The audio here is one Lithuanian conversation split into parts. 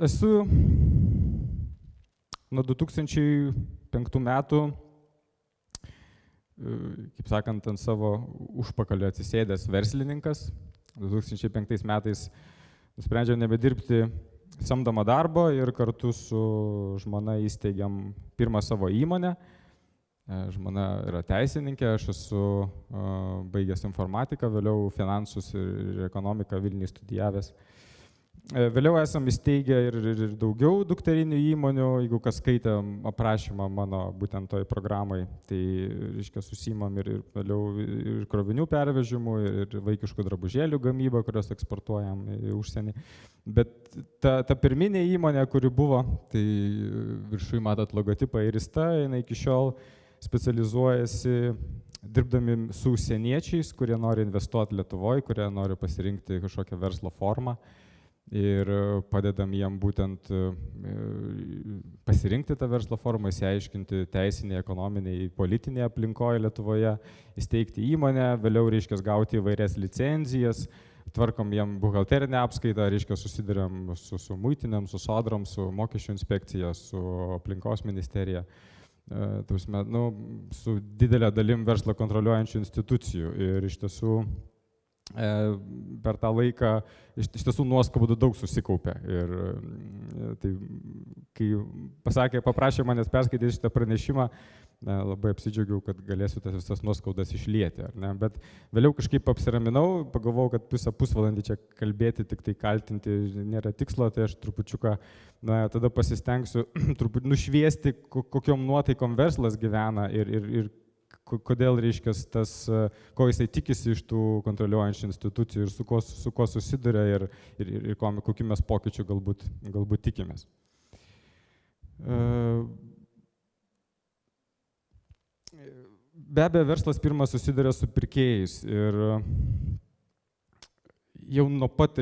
esu nuo 2005 metų, kaip sakant, ant savo užpakalio atsisėdęs verslininkas. 2005 metais nusprendžiau nebedirbti samdomą darbo ir kartu su žmona įsteigėm pirmą savo įmonę. Žmona yra teisininkė, aš esu baigęs informatiką, vėliau finansus ir ekonomiką Vilniuje studijavęs. Vėliau esam įsteigę ir daugiau dukterinių įmonių, jeigu kas skaitė aprašymą mano būtent toj programai, tai reiškia susimam ir vėliau ir krovinių pervežimų, ir vaikiškų drabužėlių gamybą, kurios eksportuojam į užsienį. Bet ta pirminė įmonė, kuri buvo, tai viršui matot logotipą Irista, jinai iki šiol specializuojasi dirbdami su užsieniečiais, kurie nori investuoti Lietuvoje, kurie nori pasirinkti kažkokią verslo formą. Ir padedam jiem būtent pasirinkti tą verslo formą, įsiaiškinti teisinėje, ekonominėje, politinėje aplinkoje Lietuvoje, įsteigti įmonę, vėliau reiškia gauti įvairias licenzijas, tvarkom jiem buhalterinę apskaitą, reiškia susiduriam su muitinėm, su sodrom, su mokesčių inspekcija, su aplinkos ministerija, su didelė dalim verslo kontroliuojančių institucijų. Ir iš tiesų per tą laiką iš tiesų nuoskaudų daug susikaupė. Ir tai, kai paprašė manęs perskaityti šitą pranešimą, labai apsidžiaugiau, kad galėsiu tas visas nuoskaudas išlieti. Bet vėliau kažkaip apsiraminau, pagalvojau, kad visą pusvalandį čia kalbėti, tik tai kaltinti nėra tikslo, tai aš trupučiuką tada pasistengsiu truputį nušviesti, kokiom nuotaikom verslas gyvena ir kodėl reiškia tas, ko jisai tikisi iš tų kontroliuojančių institucijų ir su kuo susiduria ir kokių mes pokyčių galbūt tikimės. Be abejo, verslas pirmas susiduria su pirkėjais ir jau nuo pat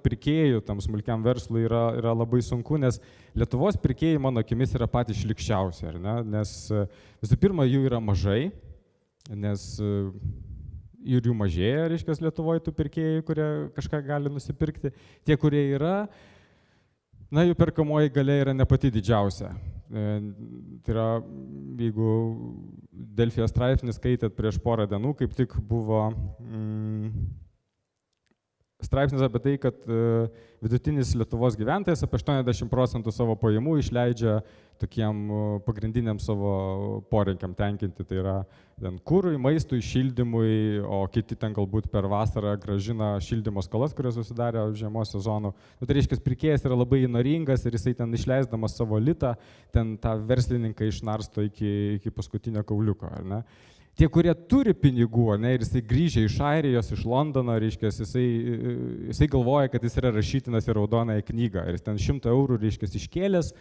pirkėjų tam smulkiam verslui yra labai sunku, nes Lietuvos pirkėjai, mano akimis, yra patys šlykščiausi, ar ne? Nes visų pirma, jų yra mažai, nes ir jų mažėja, reiškia, Lietuvoje tų pirkėjų, kurie kažką gali nusipirkti. Tie, kurie yra, jų perkamoji galia yra ne pati didžiausia. Tai yra, jeigu Delfyje straipsnį skaitėt prieš porą dienų, kaip tik buvo straipsnis apie tai, kad vidutinis Lietuvos gyventojas apie 80% savo pajamų išleidžia tokiem pagrindiniam savo poreikiam tenkinti. Tai yra kurui, maistui, šildymui, o kiti ten galbūt per vasarą grąžina šildymo skolas, kurios susidarė žiemos sezonu. Tai reiškia, pirkėjas yra labai įnoringas ir jisai ten išleisdamas savo litą, ten tą verslininką išnarsto iki paskutinio kauliuko. Ar ne? Tie, kurie turi pinigų, ir jisai grįžę iš Airijos, iš Londono, reiškia, jisai galvoja, kad jis yra rašytinas į raudonąją knygą. Ir jis ten 100 eurų, reiškia, iškėlęs,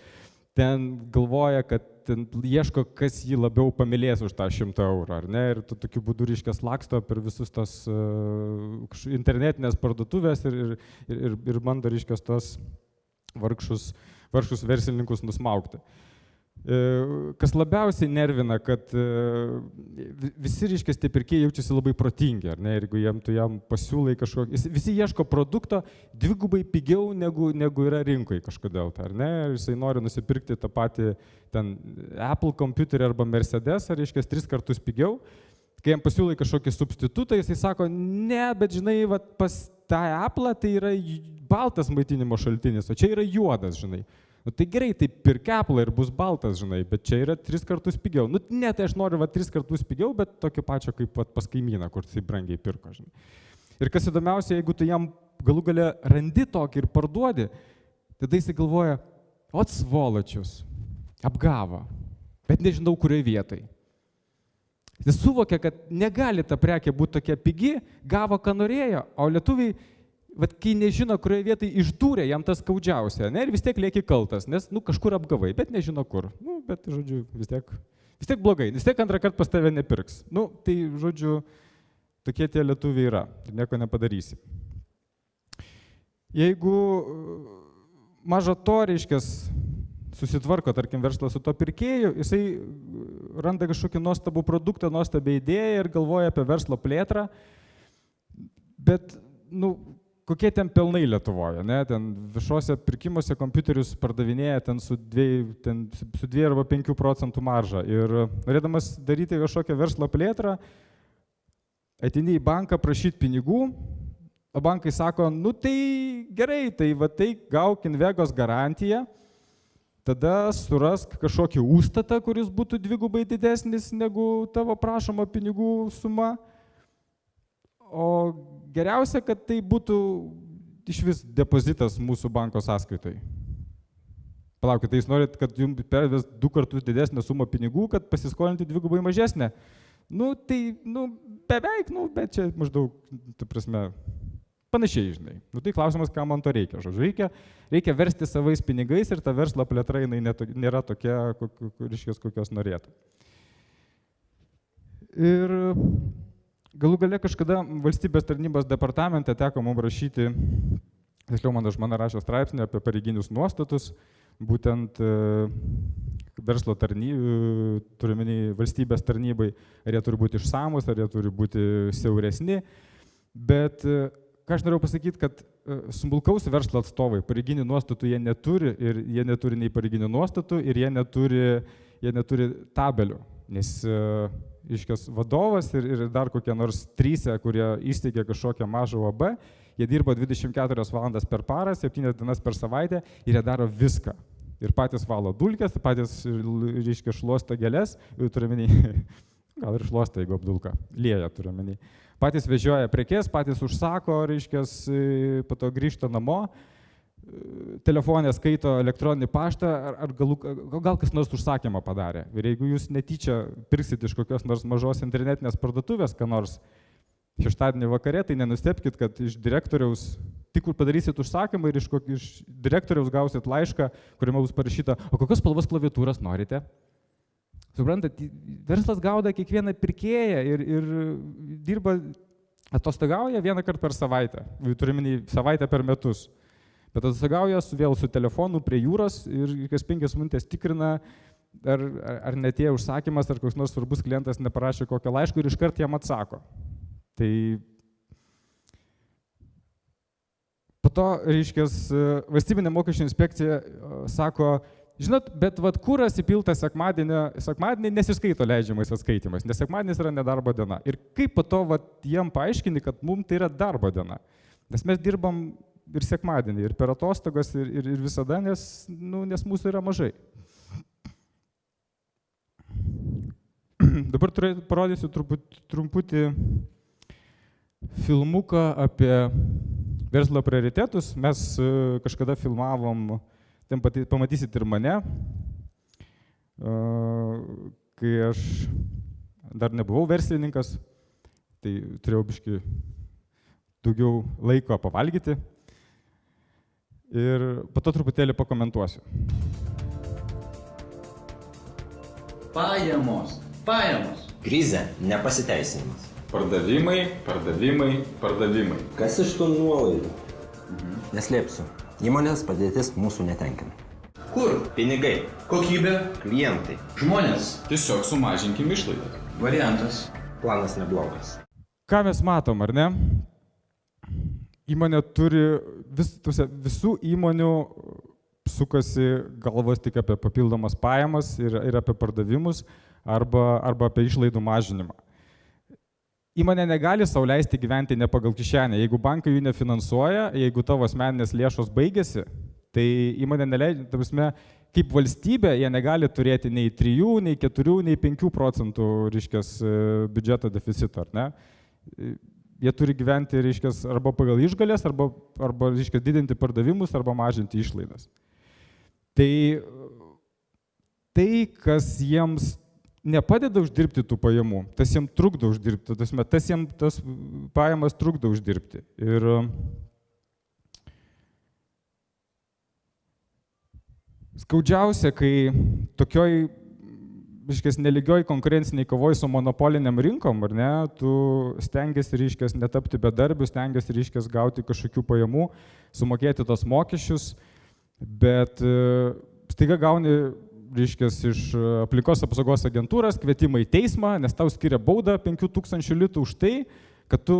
ten galvoja, kad ten ieško, kas jį labiau pamylės už tą 100 eurų, ar ne? Ir tokiu būdu, reiškia, laksto per visus tos internetinės parduotuvės ir bando, reiškia, tos vargšus verslininkus nusmaukti. Kas labiausiai nervina, kad visi, reiškia, tie pirkėjai jaučiasi labai protingi, ar ne? Ir jeigu tu jam pasiūlai kažkokį, visi ieško produkto dvigubai pigiau negu yra rinkoje kažkodėl, ar ne? Ir jisai nori nusipirkti tą patį ten Apple kompiuterį arba Mercedes, ar reiškia 3 kartus pigiau. Kai jam pasiūlai kažkokį substitutą, jisai sako, ne, bet žinai, pas tą Apple tai yra baltas maitinimo šaltinis, o čia yra juodas, žinai. Tai gerai, tai pirk Apple ir bus baltas, žinai, bet čia yra 3 kartus pigiau. Ne, tai aš noriu 3 kartus pigiau, bet tokio pačio kaip pas kaimyną, kur jisai brangiai pirko, žinai. Ir kas įdomiausia, jeigu tu jam galų gale randi tokį ir parduodi, tada jisai galvoja, svoločius, apgavo, bet nežinau, kurioje vietoj. Jis suvokia, kad negali ta prekė būti tokia pigi, gavo, ką norėjo, o lietuviai, kai nežino, kurioje vietoje išdūrė, jam tas skaudžiausia, ir vis tiek lieki kaltas, nes kažkur apgavai, bet nežino kur. Bet, žodžiu, vis tiek blogai, vis tiek antrą kartą pas tave nepirks. Tai, žodžiu, tokie tie lietuviai yra, nieko nepadarysi. Jeigu maža to, reiškia, susitvarko, tarkim, verslas su to pirkėju, jisai randa kažkokį nuostabų produktą, nuostabią idėją ir galvoja apie verslo plėtrą, bet, kokie ten pelnai Lietuvoje, ne? Ten viešuose pirkimuose kompiuterius pardavinėja ten su 2 arba 5 procentų maržą. Ir norėdamas daryti kažkokią verslo plėtrą, ateini į banką prašyti pinigų, o bankai sako, nu tai gerai, tai va tai gauk Invegos garantiją, tada surask kažkokį užstatą, kuris būtų 2 didesnis negu tavo prašoma pinigų suma. O geriausia, kad tai būtų iš vis depozitas mūsų banko sąskaitai. Palaukit, tai jūs norit, kad jums perves 2 kartus didesnę sumą pinigų, kad pasiskolinti 2 mažesnę? Nu, tai, beveik, bet čia maždaug, ta prasme, panašiai, žinai. Nu, tai klausimas, kam man to reikia. Žodžiu, reikia versti savais pinigais ir ta verslo plėtra jinai nėra tokia, kokios norėtų. Ir galų gale kažkada valstybės tarnybos departamente teko mums rašyti, tiksliau mano žmona rašė straipsnį apie pareiginius nuostatus, būtent verslo tarnybai, turiuomenį valstybės tarnybai, ar jie turi būti išsamus, ar jie turi būti siauresni. Bet ką aš norėjau pasakyti, kad smulkaus verslo atstovai pareiginių nuostatų jie neturi, ir jie neturi nei pareiginių nuostatų, ir jie neturi tabelių, nes iškias vadovas ir dar kokie nors 3, kurie įsteigė kažkokią mažą UAB, jie dirba 24 valandas per parą, 7 dienas per savaitę ir jie daro viską. Ir patys valo dulkes, patys, reiškia, šluosto gėles, turiuomenį, gal ir šluosto, jeigu apdulka, lieja turiuomenį. Patys vežioja prekes, patys užsako, reiškia, po to grįžta namo, telefonė skaito elektroninį paštą, gal kas nors užsakymą padarė. Ir jeigu jūs netyčia pirksit iš kokios nors mažos internetinės parduotuvės, ką nors šeštadienį vakare, tai nenustepkit, kad iš direktoriaus, tik padarysit užsakymą ir iš direktoriaus gausit laišką, kuriame bus parašyta, o kokios spalvos klaviatūros norite? Suprantat, verslas gauda kiekvieną pirkėją ir dirba, atostogauja 1 kartą per savaitę, turime savaitę per metus. Bet atostogauja vėl su telefonu prie jūros ir kas 5 minutės tikrina, ar netėjo užsakymas, ar koks nors svarbus klientas neparašė kokio laiško ir iškart jam atsako. Tai po to, reiškia, valstybinė mokesčių inspekcija sako, žinot, bet vat kuras įpiltas sekmadienį nesiskaito leidžiamais atskaitimais, nes sekmadienis yra nedarbo diena. Ir kaip po to jiem paaiškini, kad mums tai yra darbo diena. Nes mes dirbam ir sekmadienį, ir per atostogas, ir visada, nes mūsų yra mažai. Dabar parodysiu truputį filmuką apie verslo prioritetus. Mes kažkada filmavom, ten pamatysit ir mane, kai aš dar nebuvau verslininkas, tai turėjau biškį daugiau laiko pavalgyti ir po to truputėlį pakomentuosiu. Pajamos. Krizė, nepasiteisinimas. Pardavimai. Kas iš tų nuolaidų? Neslėpsiu. Įmonės padėtis mūsų netenkina. Kur? Pinigai. Kokybė. Klientai. Žmonės. Tiesiog sumažinkim išlaidas. Variantas. Planas neblogas. Ką mes matom, ar ne? Įmonė turi, visų įmonių sukasi galvos tik apie papildomas pajamas ir apie pardavimus arba apie išlaidų mažinimą. Įmonė negali sau leisti gyventi ne pagal kišenę. Jeigu bankai jų nefinansuoja, jeigu tavo asmeninės lėšos baigėsi, tai įmonė neleidžia, ta prasme, kaip valstybė, jie negali turėti nei 3, nei 4, nei 5 procentų, reiškias, biudžeto deficito, ar ne? Jie turi gyventi, reiškias, arba pagal išgalės, arba reiškias, didinti pardavimus, arba mažinti išlaidas. Tai, kas jiems nepadeda uždirbti tų pajamų, tas jiems trukdo uždirbti, tas jiems tas pajamas trukdo uždirbti. Ir skaudžiausia, kai tokioj, reiškias, nelygioj konkurenciniai kovoj su monopoliniam rinkom, ar ne, tu stengiasi, reiškias, netapti bedarbiu, stengiasi, reiškias, gauti kažkokių pajamų, sumokėti tos mokesčius, bet staiga gauni, reiškias, iš aplinkos apsaugos agentūros kvietimą į teismą, nes tau skiria baudą 5000 litų už tai, kad tu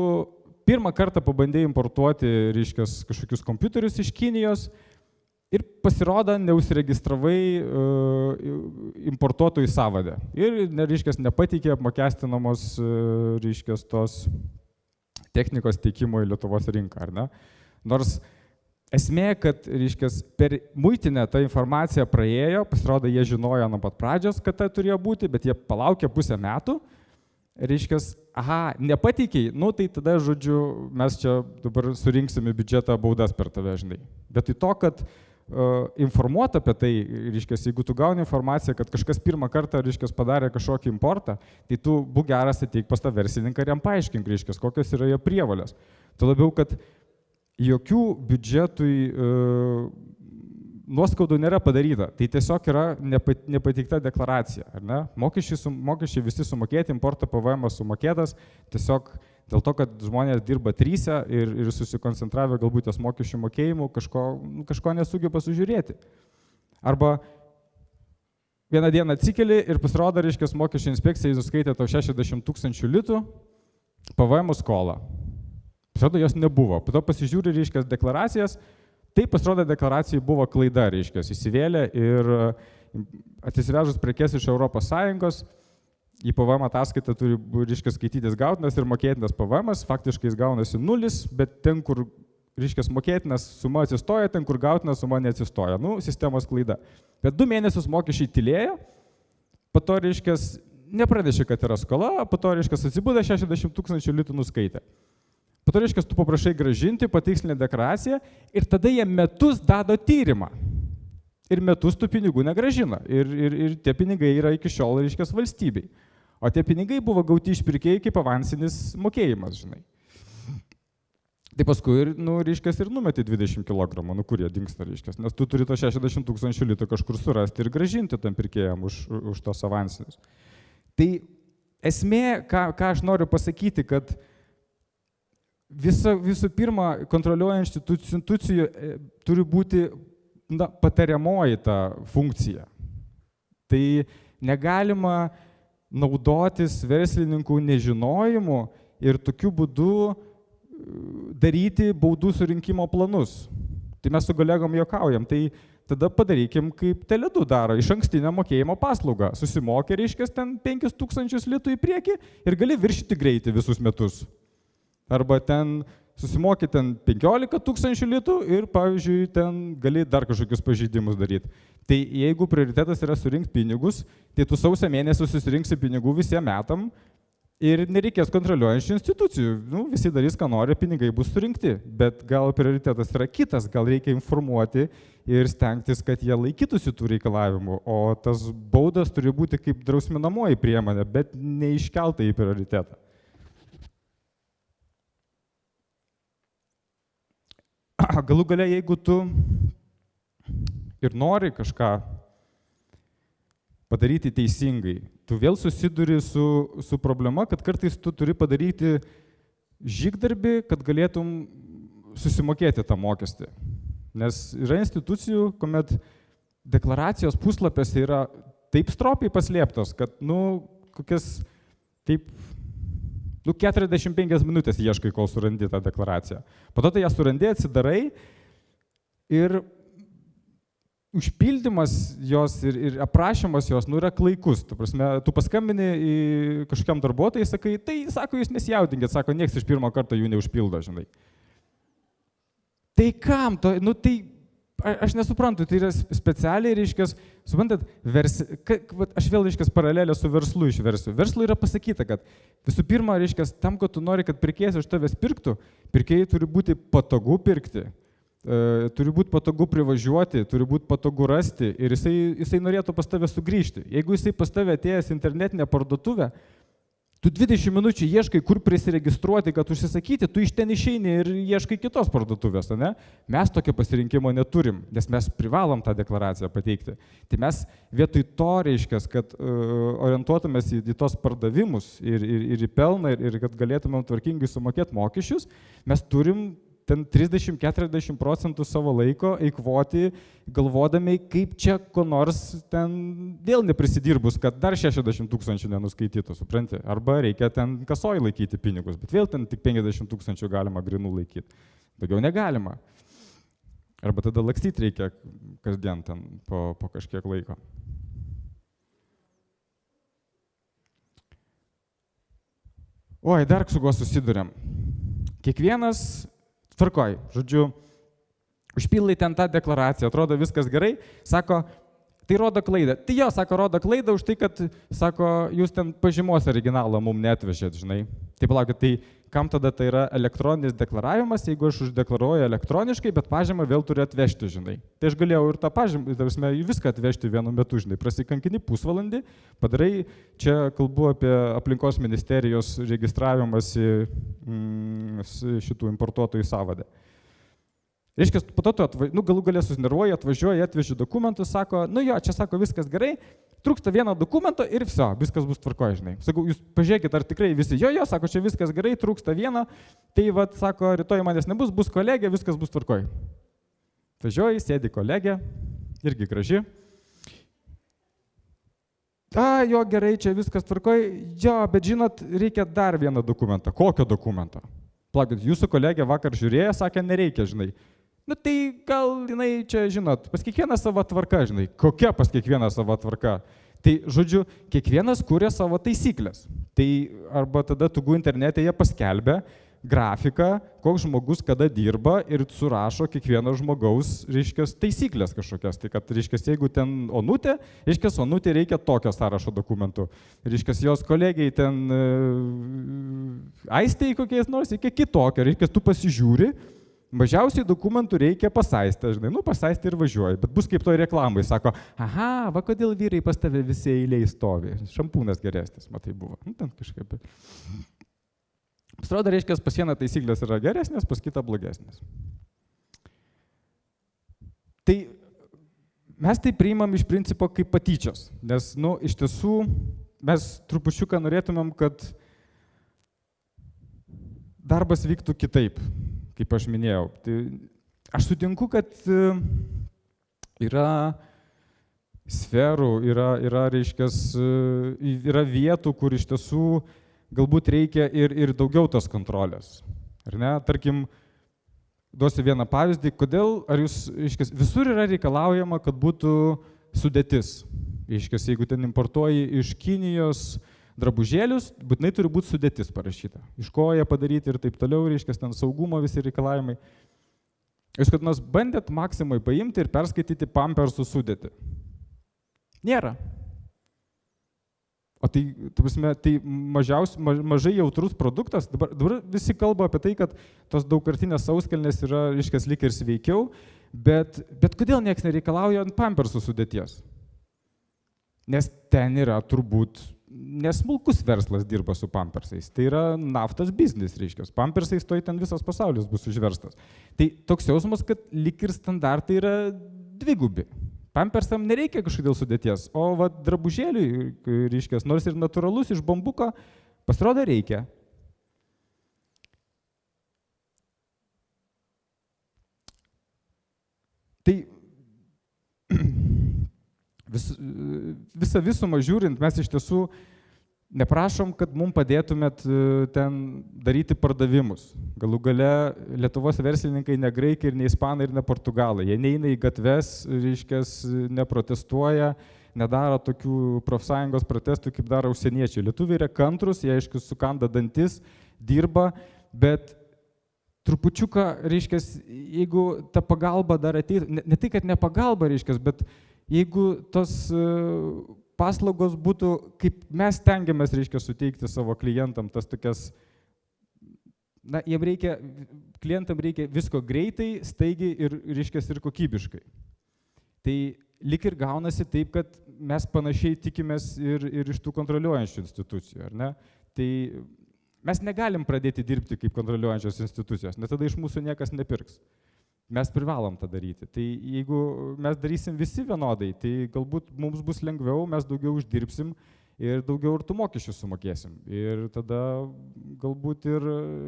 pirmą kartą pabandė importuoti, reiškia, kažkokius kompiuterius iš Kinijos ir pasirodo, neusiregistravai importuotojų sąvadę. Ir, reiškia, nepateikė apmokestinamos, reiškia, tos technikos teikimo į Lietuvos rinką, ar ne? Nors esmė, kad, reiškia, per muitinę ta informacija praėjo, pasirodo, jie žinojo nuo pat pradžios, kad tai turėjo būti, bet jie palaukė pusę metų, reiškia, nepateikiai, nu tai tada, žodžiu, mes čia dabar surinksime biudžetą baudas per tave, žinai. Bet į to, kad informuoti apie tai, reiškia, jeigu tu gauni informaciją, kad kažkas pirmą kartą, reiškia, padarė kažkokį importą, tai tu būk geras ateik pas tą verslininką ir jam paaiškink, reiškia, kokios yra jo prievolės. Tuo labiau, kad jokių biudžetui nuoskaudų nėra padaryta, tai tiesiog yra nepateikta deklaracija, ar ne? Mokesčiai visi sumokėti, importo PVM sumokėtas, tiesiog dėl to, kad žmonės dirba tryse ir susikoncentravę galbūt ties mokesčių mokėjimų, kažko nesugeba sužiūrėti. Arba vieną dieną atsikeli ir pasirodo, reiškia, mokesčių inspekcija nuskaitė tau 60 000 litų PVM skolą. Pasirodo, jos nebuvo. Po to pasižiūri, reiškia, deklaracijas, tai pasirodo, deklaracijai buvo klaida, reiškia, įsivėlė ir atsisivežus prekes iš ES, į PVM ataskaitą turi, reiškia, skaitytis gautinas ir mokėtinas PVM, faktiškai jis gaunasi 0, bet ten, kur, reiškia, mokėtinas suma atsistoja, ten, kur gautinas suma neatsistoja. Nu, sistemos klaida. Bet 2 mėnesius mokesčiai tylėjo, po to, reiškia, nepradėšė, kad yra skola, po to, reiškia, atsibūdė 60 000 litų nuskaitę. Po to, reiškia, tu paprašai gražinti, patikslinę deklaraciją ir tada jie metus dado tyrimą. Ir metus tų pinigų negražina. Ir tie pinigai yra iki šiol, reiškia, valstybei. O tie pinigai buvo gauti iš pirkėjų kaip avansinis mokėjimas, žinai. Tai paskui, reiškia, ir numetė 20 kg, kur jie dingsta, reiškia, nes tu turi to 60 000 litų kažkur surasti ir gražinti tam pirkėjam už tos avansinius. Tai esmė, ką aš noriu pasakyti, kad visų pirma, kontroliuojančių institucijų turi būti patariamoji ta funkcija. Tai negalima naudotis verslininkų nežinojimu ir tokiu būdu daryti baudų surinkimo planus. Tai mes su kolegom juokaujam, tai tada padarykim, kaip Tele2 daro, iš ankstinę mokėjimo paslaugą. Susimokė, reiškia, ten 5 000 litų į priekį ir gali viršyti greitį visus metus. Arba ten susimokė ten 15 000 litų ir, pavyzdžiui, ten gali dar kažkokius pažeidimus daryti. Tai jeigu prioritetas yra surinkti pinigus, tai tu sausio mėnesį susirinksi pinigų visiems metam ir nereikės kontroliuojančių institucijų. Visi darys, ką nori, pinigai bus surinkti, bet gal prioritetas yra kitas, gal reikia informuoti ir stengtis, kad jie laikytųsi tų reikalavimų, o tas baudas turi būti kaip drausminamoji priemonė, bet neiškelta į prioritetą. Galų gale, jeigu tu ir nori kažką padaryti teisingai, tu vėl susiduri su problema, kad kartais tu turi padaryti žygdarbį, kad galėtum susimokėti tą mokestį. Nes yra institucijų, kuomet deklaracijos puslapėse yra taip stropiai paslėptos, kad, kokias taip 45 minutės ieškai, kol surandi tą deklaraciją. Po to tai ją surandi, atsidarai ir užpildymas jos ir aprašymas jos yra klaikus. Ta prasme, tu paskambini į kažkokiam darbuotojai, sakai, tai, sako, jūs nesijaudinkit, sako, nieks iš pirmo karto jų neužpildo, žinai. Tai kam to, tai aš nesuprantu, tai yra specialiai, reiškia, suprantat, aš vėl, reiškia, paralelę su verslu išversiu. Verslu yra pasakyta, kad visų pirma, reiškia, tam, kad tu nori, kad pirkėjas iš tavęs pirktų, pirkėjai turi būti patogu pirkti, turi būti patogu privažiuoti, turi būti patogu rasti ir jisai norėtų pas tave sugrįžti. Jeigu jisai pas tave atėjęs internetinę parduotuvę, tu 20 minučių ieškai, kur prisiregistruoti, kad užsisakyti, tu iš ten išeini ir ieškai kitos parduotuvės, ne? Mes tokio pasirinkimo neturim, nes mes privalom tą deklaraciją pateikti. Tai mes vietoj to, reiškia, kad orientuotumės į tos pardavimus ir į pelną ir kad galėtumėm tvarkingai sumokėti mokesčius, mes turim ten 30-40% savo laiko eikvoti, galvodami, kaip čia ko nors ten vėl neprisidirbus, kad dar 60 000 nenuskaitytų, supranti? Arba reikia ten kasoj laikyti pinigus, bet vėl ten tik 50 000 galima grinų laikyti. Daugiau negalima. Arba tada lakstyti reikia kasdien ten po kažkiek laiko. Oi, dar su kuo susiduriam. Kiekvienas tvarkoj, žodžiu, užpildai ten tą deklaraciją, atrodo viskas gerai, sako, tai rodo klaidą. Tai jo, sako, rodo klaidą už tai, kad, sako, jūs ten pažymos originalą mums neatvežėt, žinai. Tai palaukit, tai kam tada tai yra elektroninis deklaravimas, jeigu aš uždeklaruoju elektroniškai, bet pažymą vėl turiu atvežti, žinai. Tai aš galėjau ir tą pažymą, tarsi, viską atvežti vienu metu, žinai. Prasikankini pusvalandį, padarai, čia kalbu apie aplinkos ministerijos registravimąsi šitų importuotojų sąvadę. Reiškia, po to tu galų galę susinervuoji, atvažiuoji, atveži dokumentus, sako, nu jo, čia sako viskas gerai, trūksta vieno dokumento ir viso, viskas bus tvarkoj, žinai. Sakau, jūs pažiūrėkit, ar tikrai visi, jo, sako, čia viskas gerai, trūksta vieno, tai vat, sako, rytoj manęs nebus, bus kolegė, viskas bus tvarkoj. Važiuoji, sėdi kolegė, irgi graži. Jo, gerai, čia viskas tvarkoj, jo, bet žinot, reikia dar vieną dokumentą. Kokio dokumento? Plakit, jūsų kolegė vakar žiūrėjo, sakė, nereikia, žinai. Nu tai gal, jinai čia, žinot, pas kiekvieną savo tvarką, žinai. Kokia pas kiekvieną savo tvarka? Tai, žodžiu, kiekvienas kuria savo taisyklės. Tai arba tada tugu internete jie paskelbia grafiką, koks žmogus kada dirba ir surašo kiekvieno žmogaus, reiškia, taisyklės kažkokias. Tai kad, reiškia, jeigu ten Onutė, reiškia, Onutė reikia tokio sąrašo dokumentų. Reiškia, jos kolegiai ten Aistei kokiais nors, reikia kitokio. Reiškia, tu pasižiūri, mažiausiai dokumentų reikia pasaistę, žinai, nu pasaistę ir važiuoji, bet bus kaip toj reklamai, sako, aha, va kodėl vyrai pas tave visi eiliai stovi, šampūnas geresnis, matai buvo, nu ten kažkaip. Pasirodo, reiškia, pas vieną taisyklės yra geresnės, pas kitą blogesnės. Tai mes tai priimam iš principo kaip patyčios, nes, nu, iš tiesų mes trupučiuką norėtumėm, kad darbas vyktų kitaip. Kaip aš minėjau. Tai aš sutinku, kad yra sferų, yra vietų, kur iš tiesų galbūt reikia ir daugiau tos kontrolės. Ar ne? Tarkim, duosiu vieną pavyzdį, kodėl, ar jūs, visur yra reikalaujama, kad būtų sudėtis. Jeigu ten importuoji iš Kinijos drabužėlius, būtinai turi būti sudėtis parašyta. Iš ko jie padaryti ir taip toliau, reiškia, ten saugumo visi reikalavimai. Jūs kad nors bandėt Maksimoj paimti ir perskaityti pampersų sudėtį? Nėra. O tai, tai mažai jautrus produktas. Dabar visi kalba apie tai, kad tos daugkartinės sauskelnės yra, reiškia, lyg ir sveikiau, bet kodėl niekas nereikalauja ant pampersų sudėties? Nes ten yra turbūt nesmulkus verslas dirba su pampersais, tai yra naftos biznis, reiškia, pampersais toj ten visas pasaulis bus užverstas. Tai toks jausmas, kad lyg ir standartai yra dvigubi. Pampersam nereikia kažkodėl sudėties, o va, drabužėliui, reiškia, nors ir natūralus iš bambuko, pasirodo reikia. Tai visumą žiūrint, mes iš tiesų neprašom, kad mums padėtumėt ten daryti pardavimus. Galų gale Lietuvos verslininkai ne graikai ir ne ispanai ir ne portugalai. Jie neina į gatves, reiškia, neprotestuoja, nedaro tokių profsąjungos protestų, kaip daro užsieniečiai. Lietuviai yra kantrus, jie, aišku, sukanda dantis, dirba, bet trupučiuką, reiškia, jeigu ta pagalba dar ateitų, ne tai, kad ne pagalba, reiškia, bet jeigu tos paslaugos būtų, kaip mes stengiamės, reiškia, suteikti savo klientam tas tokias, na, klientam reikia visko greitai, staigiai ir, reiškia, ir kokybiškai. Tai lyg ir gaunasi taip, kad mes panašiai tikimės ir iš tų kontroliuojančių institucijų, ar ne? Tai mes negalim pradėti dirbti kaip kontroliuojančios institucijos, nes tada iš mūsų niekas nepirks. Mes privalom tą daryti. Tai jeigu mes darysim visi vienodai, tai galbūt mums bus lengviau, mes daugiau uždirbsim ir daugiau ir tų mokesčių sumokėsim. Ir tada galbūt ir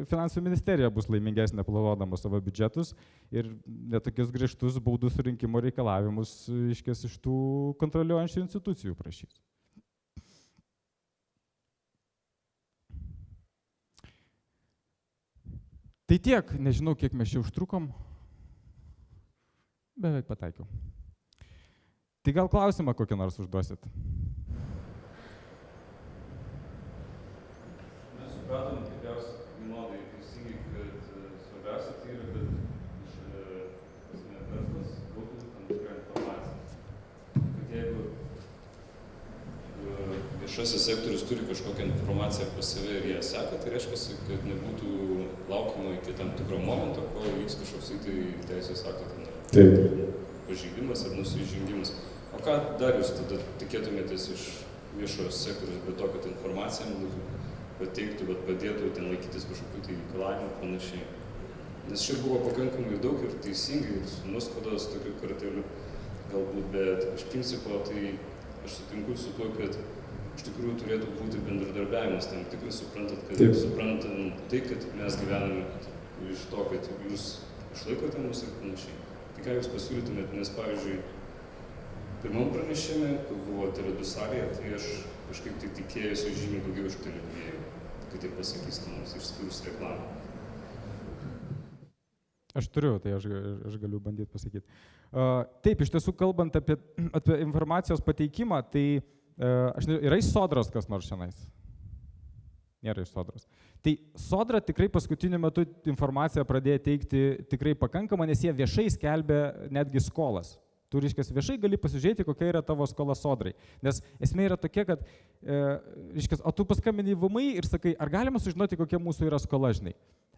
finansų ministerija bus laimingesnė planuodama savo biudžetus ir netokius griežtus baudų surinkimo reikalavimus iš tų kontroliuojančių institucijų prašys. Tai tiek, nežinau, kiek mes čia užtrukom. Beveik pataikiau. Tai gal klausimą kokį nors užduosit? Mes supratom tikriausiai vienodai teisingai, kad svarbiausia tai yra, kad verslas gautų tam tikrą informaciją. Kad jeigu viešasis sektorius turi kažkokią informaciją pas save ir ją seka, tai reiškia, kad nebūtų laukiama iki tam tikro momento, kol vyks kažkoks teisės akto pažeidimas ar nusižengimas. O ką dar jūs tada tikėtumėtės iš viešojo sektoriaus, be to, kad informacija pateiktų, bet padėtų ten laikytis kažkokių reikalavimų panašiai? Nes čia buvo pakankamai daug ir teisingai, ir su nuoskaudos tokiu karteliu galbūt, bet iš principo tai aš sutinku su tuo, kad iš tikrųjų turėtų būti bendradarbiavimas tam tikrai, suprantant tai, kad mes gyvename iš to, kad jūs išlaikote mus ir panašiai. Tai ką jūs pasiūlytumėt, nes pavyzdžiui, pirmam pranešime, kai buvo Tele2 salėje, tai aš kažkaip tai tikėjusi žymiai daugiau iš Tele2, kad tai pasakys mums išskyrus reklamą. Aš turiu, tai aš galiu bandyti pasakyti. Taip, iš tiesų, kalbant apie informacijos pateikimą, tai yra iš Sodros kas nors šiandien? Nėra iš Sodros. Tai Sodra tikrai paskutiniu metu informaciją pradėjo teikti tikrai pakankamą, nes jie viešai skelbia netgi skolas. Tu, reiškia, viešai gali pasižiūrėti, kokia yra tavo skola Sodrai. Nes esmė yra tokia, kad, reiškia, o tu paskambini į VMI ir sakai, ar galima sužinoti, kokia mūsų yra skola, žinai.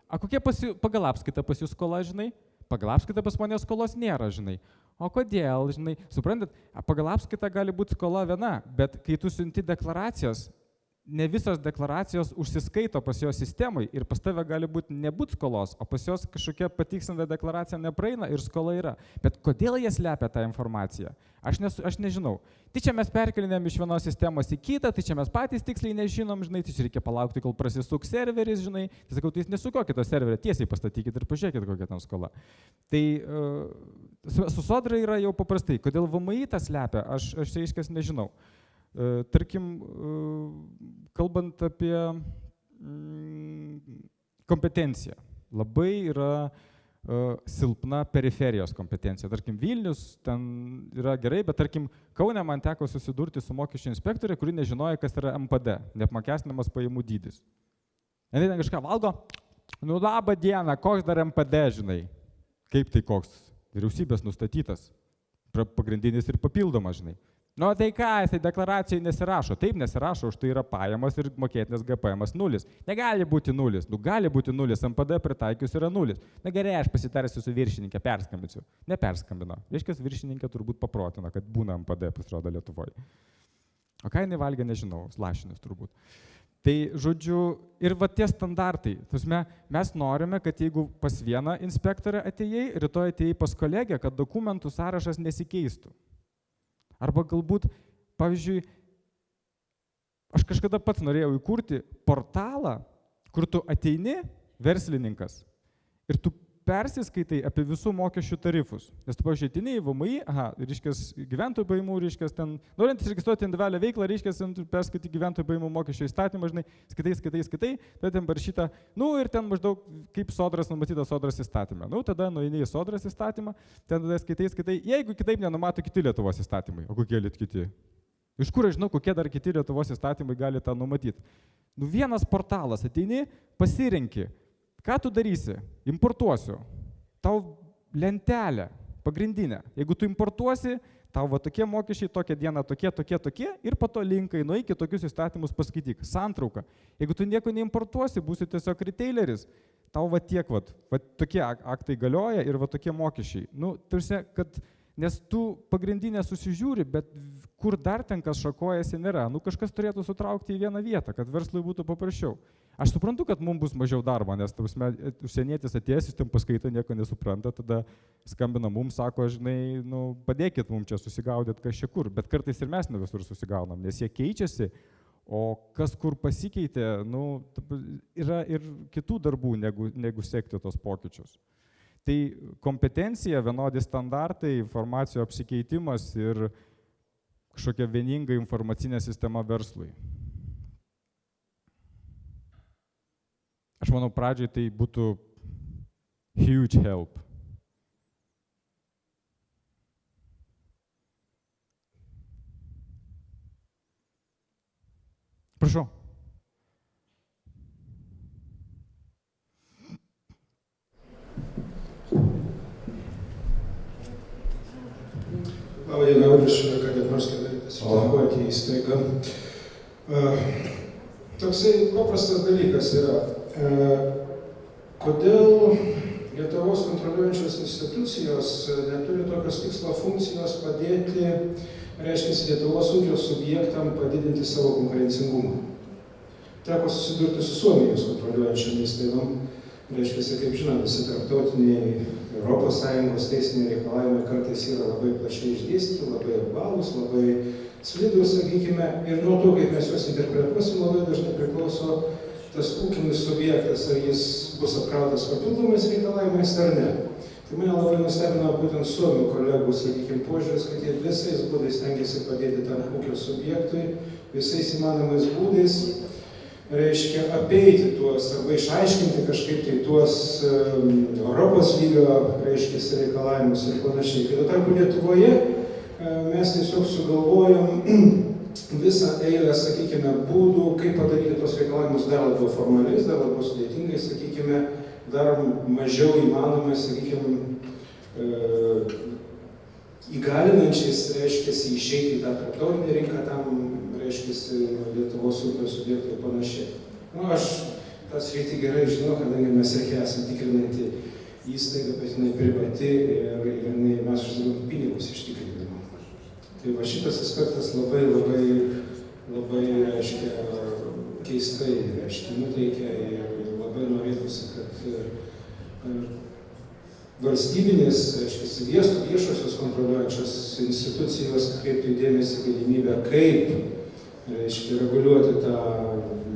A kokia pagal apskaitą pas jų skola, žinai? Pagal apskaitą pas mane skolos nėra, žinai. O kodėl, žinai? Suprantat, pagal apskaitą gali būti skola viena, bet kai tu siunti deklaracijas, ne visos deklaracijos užsiskaito pas jo sistemai ir pas tave gali būti nebūt skolos, o pas jos kažkokia patikslinta deklaracija nepraeina ir skola yra. Bet kodėl jie slepia tą informaciją? Aš nežinau. Tai čia mes perkelinėm iš vienos sistemos į kitą, tai čia mes patys tiksliai nežinom, žinai, tai čia reikia palaukti, kol prasisuks serveris, žinai. Tai sakau, tai jūs nesukokit to serverį, tiesiai pastatykit ir pažiūrėkit, kokia ten skola. Tai su Sodra yra jau paprastai. Kodėl VMI tą slepia, aš reiškia nežinau. Tarkim, kalbant apie kompetenciją, labai yra silpna periferijos kompetencija. Tarkim, Vilnius ten yra gerai, bet tarkim, Kaune man teko susidurti su mokesčių inspektorė, kuri nežinojo, kas yra MPD, neapmokestinamas pajamų dydis. Jinai ten kažką valgo, nu labą dieną, koks dar MPD, žinai, kaip tai koks, vyriausybės nustatytas, pagrindinis ir papildomas, žinai. Nu tai ką, jisai deklaracijai nesirašo. Taip nesirašo, už tai yra pajamos ir mokėtinas GPM 0. Negali būti 0. Nu gali būti 0, MPD pritaikius yra 0. Na gerai, aš pasitarsiu su viršininkė, perskambinsiu. Neperskambino. Reiškia, viršininkė turbūt paprotino, kad būna MPD pasirodo Lietuvoje. O ką jinai valgė, nežinau, lašinius turbūt. Tai žodžiu, ir va tie standartai. Mes norime, kad jeigu pas vieną inspektorę atėjai, rytoj atėjai pas kolegę, kad dokumentų sąrašas nesikeistų. Arba galbūt, pavyzdžiui, aš kažkada pats norėjau įkurti portalą, kur tu ateini, verslininkas, ir tu persiskaitai apie visų mokesčių tarifus. Nes tu, pavyzdžiui, ateini į VMI, reiškias gyventojų pajamų, reiškias ten, norint registruoti individualią veiklą, reiškias perskaityti gyventojų pajamų mokesčio įstatymą, žinai, skaitai, tada ten parašyta, nu ir ten maždaug kaip Sodras numatyta Sodros įstatymą. Nu, tada nueini į Sodros įstatymą, ten tada skaitai, jeigu kitaip nenumato kiti Lietuvos įstatymai. O kokie kiti? Iš kur aš žinau, kokie dar kiti Lietuvos įstatymai gali tą numatyti? Nu, vienas portalas, ateini, pasirenki. Ką tu darysi? Importuosiu. Tau lentelę pagrindinę. Jeigu tu importuosi, tau va tokie mokesčiai, tokią dieną, tokie ir po to linkai, nueik į tokius įstatymus paskaityk. Santrauka. Jeigu tu nieko neimportuosi, būsi tiesiog retaileris, tau va tiek, va tokie aktai galioja ir va tokie mokesčiai. Nu, tarsi, kad nes tu pagrindinę susižiūri, bet kur dar ten kas šakojasi nėra. Nu, kažkas turėtų sutraukti į vieną vietą, kad verslui būtų paprasčiau. Aš suprantu, kad mums bus mažiau darbo, nes užsienietis atėjęs, jis ten paskaito, nieko nesupranta, tada skambina mums, sako, žinai, nu, padėkit mums čia susigaudyti kas čia kur, bet kartais ir mes ne visur susigaunam, nes jie keičiasi, O kas kur pasikeitė, yra ir kitų darbų, negu sekti tos pokyčius. Tai kompetencija, vienodi standartai, informacijų apsikeitimas ir kažkokia vieninga informacinė sistema verslui. Aš manau, pradžiai tai būtų huge help. Prašau. Labą dieną, Audrius Šileka, Gedmarskio darytas, įtakuoti į įstaigą. Toksai paprastas dalykas yra, kodėl Lietuvos kontroliuojančios institucijos neturi tokios tikslo funkcijos padėti, reiškia, Lietuvos ūkio subjektam padidinti savo konkurencingumą. Teko susidurti su Suomijos kontroliuojančiam įstaigom, reiškia, kaip žinome, visi tarptautiniai Europos Sąjungos teisiniai reikalavimai kartais yra labai plačiai išdėstyti, labai apvalūs, labai slidūs, sakykime, ir nuo to, kaip mes juos interpretuosim, labai dažnai priklauso tas ūkinis subjektas, ar jis bus apkrautas papildomais reikalavimais ar ne. Tai mane labai nustebino būtent suomių kolegų, sakykime, požiūris, kad jie visais būdais stengiasi padėti tam ūkio subjektui, visais įmanomais būdais, reiškia, apeiti tuos arba išaiškinti kažkaip tai tuos Europos lygio, reiškia, reikalavimus ir panašiai. Kai tuo tarpu Lietuvoje mes tiesiog sugalvojom visą eilę, sakykime, būdų, kaip padaryti tos reikalavimus dar labiau formaliais, dar labiau sudėtingais, sakykime, dar mažiau įmanomai, sakykime, įgalinančiais, reiškia, išeiti į tą tarptautinę rinką, tam, reiškia, Lietuvos ūkio subjektų ir panašiai. Aš tą sritį gerai žinau, kadangi mes irgi esame tikrinanti įstaiga, bet jinai privati ir mes uždirbam pinigus iš tikrinimo. Tai va šitas aspektas labai, reiškia, keistai, reiškia, nuteikia ir labai norėtųsi, kad valstybinės, reiškia, viešosios kontroliuojančios institucijos kreiptų dėmesį galimybę, kaip, reiškia, reguliuoti tą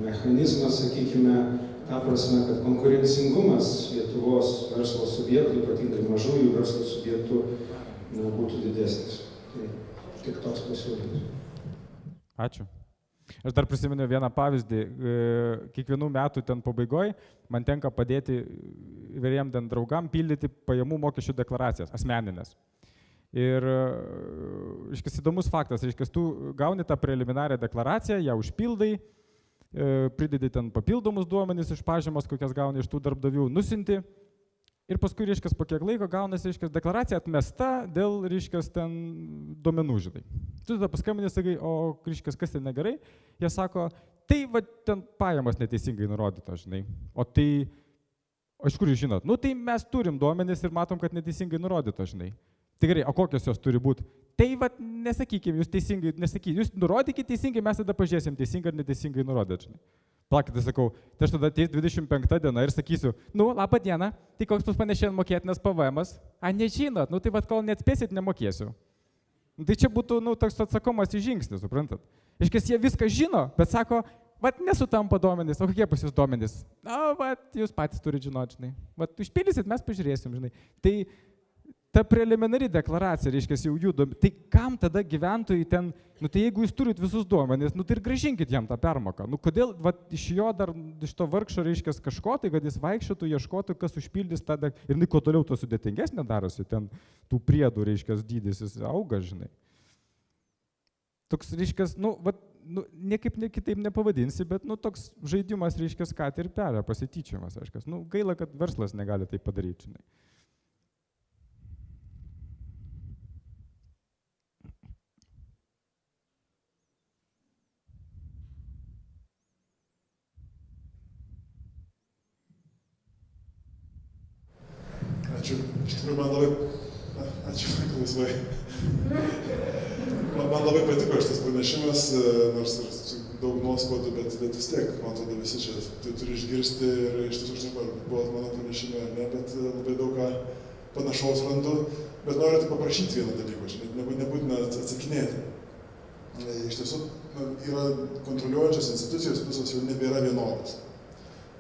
mechanizmą, sakykime, tą prasme, kad konkurencingumas Lietuvos verslo subjektų, ypatingai mažųjų verslo subjektų, būtų didesnis. Tai tik toks pasiūlymas. Ačiū. Aš dar prisimenu vieną pavyzdį. Kiekvienų metų ten pabaigoje man tenka padėti įvairiem ten draugam pildyti pajamų mokesčių deklaracijas, asmeninės. Ir, reiškia, įdomus faktas, reiškia, tu gauni tą preliminarią deklaraciją, ją užpildai, pridedi ten papildomus duomenys iš pažymos, kokias gauni iš tų darbdavių, nusinti. Ir paskui, reiškia, po kiek laiko gaunasi, reiškia, deklaracija atmesta dėl, reiškia, ten duomenų, žinai. Tu tada paskambini, sakai, o, reiškia, kas ten negerai? Jie sako, tai va, ten pajamas neteisingai nurodyta, žinai. O tai, iš kur jūs žinot? Nu, tai mes turim duomenis ir matom, kad neteisingai nurodyta, žinai. Tai gerai, o kokios jos turi būti? Tai va, nesakykime, jūs teisingai, nesakykite, jūs nurodykite teisingai, mes tada pažiūrėsim, teisingai ar neteisingai nurodėt, žinai. Plakite, sakau, tai aš tada ateis 25 diena ir sakysiu, labą dieną, tai koks pas mane šiandien mokėtinas PVM-as? Nežinot, tai vad kol neatspėsit, nemokėsiu. Tai čia būtų, toks atsakomas į žingsnį, suprantat? Iškės jie viską žino, bet sako, vat nesutampa duomenys, o kokie pas jūs duomenys? Vat jūs patys turite žinoti, žinai. Vat užpildysit, mes pažiūrėsim, žinai. Tai ta preliminari deklaracija, reiškia, jau jų duomenys, tai kam tada gyventojai ten, tai jeigu jūs turit visus duomenys, tai ir grąžinkit jam tą permoką. Kodėl iš jo dar, iš to vargšo, reiškia, kažko, tai kad jis vaikščiotų, ieškotų, kas užpildys tada, ir kuo toliau to sudėtingesnė darosi, ten tų priedų, reiškia, dydis jis auga, žinai. Toks, reiškia, niekaip kitaip nepavadinsi, bet, toks žaidimas, reiškia, skat ir perė, pasityčiamas, reiškia. Gaila, kad verslas negali tai padaryti, žinai. Ačiū. Iš tikrųjų, man labai... Ačiū, laisvai. Man labai patiko šitas pranešimas, nors ir daug nuoskaudų, bet vis tiek, man atrodo, visi čia turi išgirsti ir iš tiesų, žinau, buvo mano pranešime, ne, bet labai daug ką panašaus randu. Bet noriu tik paprašyti vieną dalyką, nebūtina atsakinėti. iš tiesų yra kontroliuojančios institucijos visos jau nebėra vienodas.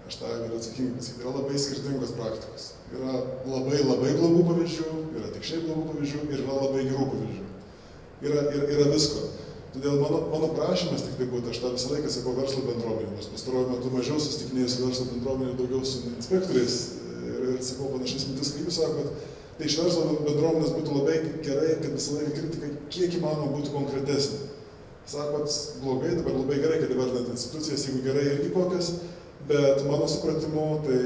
Aš tą galiu atsakingai pasakyti, yra labai skirtingos praktikos. Yra labai blogų pavyzdžių, yra tik šiaip blogų pavyzdžių ir yra labai gerų pavyzdžių. Yra visko. Todėl mano prašymas tik tai būtų, aš tą visą laiką sakau verslo bendruomenė, nors pastaruoju metu mažiau susitikinėjau su verslo bendruomenė, daugiau su inspektoriais ir sakau panašias mintis, kaip jūs sakot, tai iš verslo bendruomenės būtų labai gerai, kad visą laiką kritika kiek įmanoma būtų konkretesnė. Sakot, blogai, dabar labai gerai, kad įvardinat institucijas, jeigu gerai irgi kokias, bet mano supratimu, tai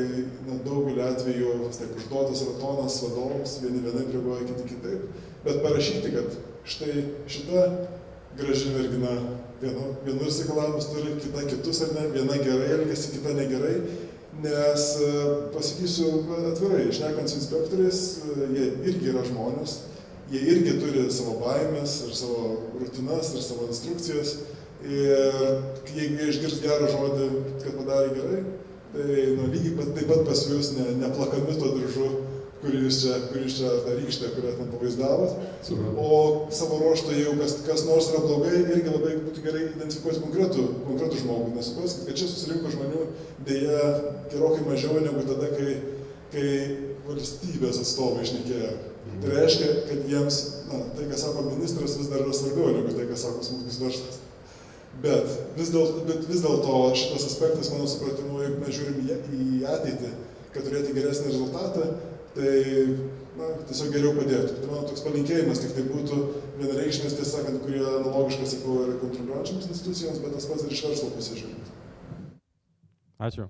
daugelį atvejų vis tiek užduotas yra tonas vadovams, vieni vienaip reaguoja, kiti kitaip, bet parašyti, kad štai šita graži mergina vienus reikalavimus turi, kita kitus ar ne, viena gerai elgesi, kita negerai, nes pasakysiu atvirai, šnekant su inspektoriais, jie irgi yra žmonės, jie irgi turi savo baimės ir savo rutinas ir savo instrukcijas ir jeigu jie išgirs gerą žodį, kad padarė gerai, tai lygiai taip pat pasijus neplakami to diržu, kurį jūs čia tą rykštę, kurią ten pavaizdavot. O savo ruožtu, jeigu kas nors yra blogai, irgi labai būtų gerai identifikuoti konkretų žmogų. Nesupraskit, kad čia susirinko žmonių dėja gerokai mažiau negu tada, kai valstybės atstovai šnekėjo. Tai reiškia, kad jiems, tai, ką sako ministras, vis dar yra svarbiau negu tai, ką sako smulkus verslas. Bet vis dėlto šitas aspektas, mano supratimu, jeigu mes žiūrim į ateitį, kad turėti geresnį rezultatą, tai tiesiog geriau padėtų. Tai mano toks palinkėjimas tik tai būtų vienareikšmės, tiesą sakant, kurie analogiškai sakau ir kontroliuojančiams institucijoms, bet tas pats ir iš verslo pusės žiūrint. Ačiū.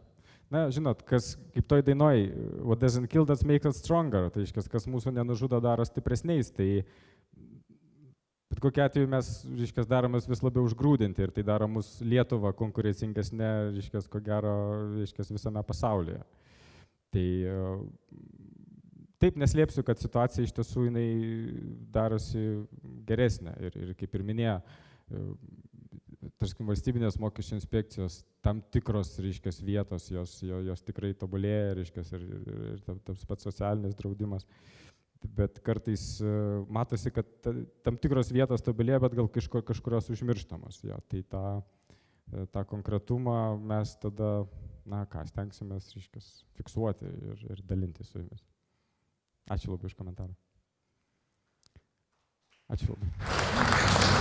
Na, žinot, kaip toj dainoj, what doesn't kill, that makes us stronger, tai iškės, kas mūsų nenužudo, daro stipresniais, tai bet kokiu atveju mes, reiškia, daromės vis labiau užgrūdinti ir tai daro mus Lietuvą konkurencingesnė, reiškia, ko gero, reiškia, visame pasaulyje. Tai taip neslėpsiu, kad situacija iš tiesų jinai darosi geresnė ir kaip ir minėjo, tarkim, valstybinės mokesčių inspekcijos tam tikros, reiškia, vietos, jos tikrai tobulėja, reiškia, ir tas pats socialinis draudimas. Bet kartais matosi, kad tam tikros vietos tobulėja, bet gal kažkurios užmirštamos. Jo. Tai tą konkretumą mes tada, stengsimės, reiškia, fiksuoti ir dalinti su jumis. Ačiū labai už komentarą. Ačiū labai.